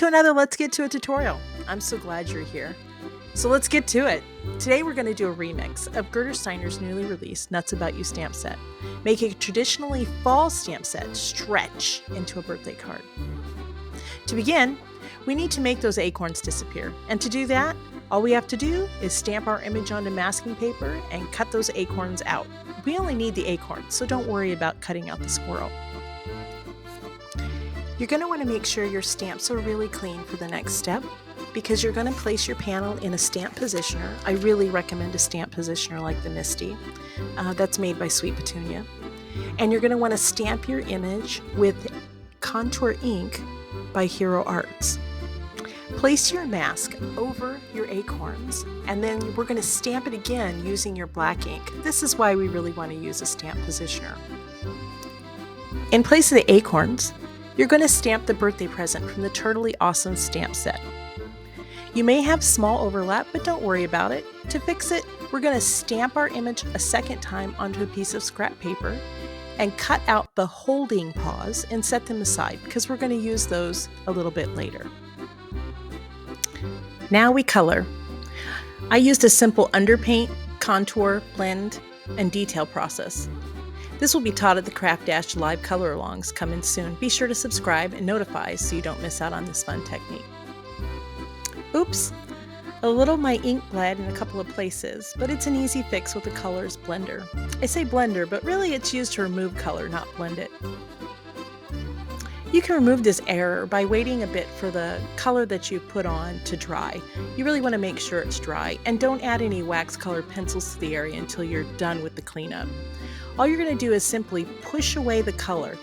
to another Let's Get to It tutorial. I'm so glad you're here. So let's get to it. Today we're going to do a remix of Gerda Steiner's newly released Nuts About You stamp set. Make a traditionally fall stamp set stretch into a birthday card. To begin, we need to make those acorns disappear. And to do that, all we have to do is stamp our image onto masking paper and cut those acorns out. We only need the acorns, so don't worry about cutting out the squirrel. You're going to want to make sure your stamps are really clean for the next step because you're going to place your panel in a stamp positioner. I really recommend a stamp positioner like the Misty. That's made by Sweet Petunia. And you're going to want to stamp your image with contour ink by Hero Arts. Place your mask over your acorns and then we're going to stamp it again using your black ink. This is why we really want to use a stamp positioner. In place of the acorns, you're going to stamp the birthday present from the Turtly Awesome stamp set. You may have small overlap, but don't worry about it. To fix it, we're going to stamp our image a second time onto a piece of scrap paper and cut out the holding paws and set them aside because we're going to use those a little bit later. Now we color. I used a simple underpaint, contour, blend, and detail process. This will be taught at the Craft Dash live color-alongs coming soon. Be sure to subscribe and notify so you don't miss out on this fun technique. Oops, a little of my ink bled in a couple of places, but it's an easy fix with the Colors blender. I say blender, but really it's used to remove color, not blend it. You can remove this error by waiting a bit for the color that you put on to dry. You really want to make sure it's dry, and don't add any wax colored pencils to the area until you're done with the cleanup. All you're going to do is simply push away the color.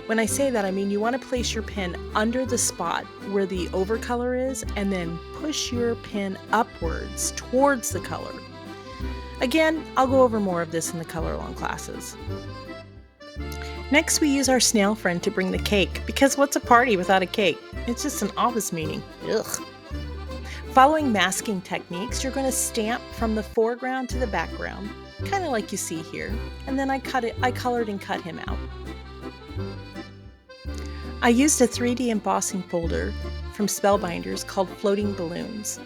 When I say that, I mean you want to place your pen under the spot where the overcolor is and then push your pen upwards towards the color. Again, I'll go over more of this in the color along classes. Next, we use our snail friend to bring the cake, because what's a party without a cake? It's just an office meeting. Ugh. Following masking techniques, you're going to stamp from the foreground to the background, kind of like you see here, and then I colored and cut him out. I used a 3D embossing folder from Spellbinders called Floating Balloons.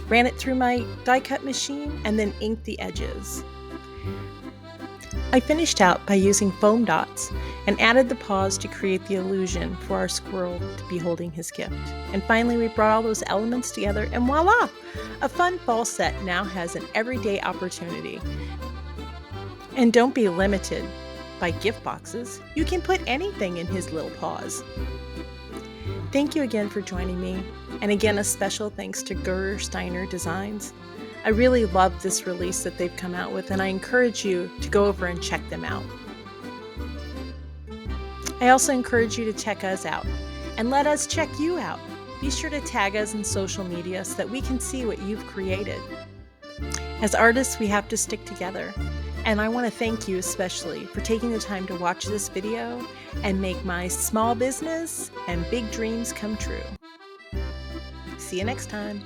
Ran it through my die cut machine and then inked the edges. I finished out by using foam dots and added the paws to create the illusion for our squirrel to be holding his gift. And finally, we brought all those elements together and voila! A fun fall set now has an everyday opportunity. And don't be limited by gift boxes. You can put anything in his little paws. Thank you again for joining me. And again, a special thanks to Gerda Steiner Designs. I really love this release that they've come out with, and I encourage you to go over and check them out. I also encourage you to check us out and let us check you out. Be sure to tag us in social media so that we can see what you've created. As artists, we have to stick together, and I want to thank you especially for taking the time to watch this video and make my small business and big dreams come true. See you next time.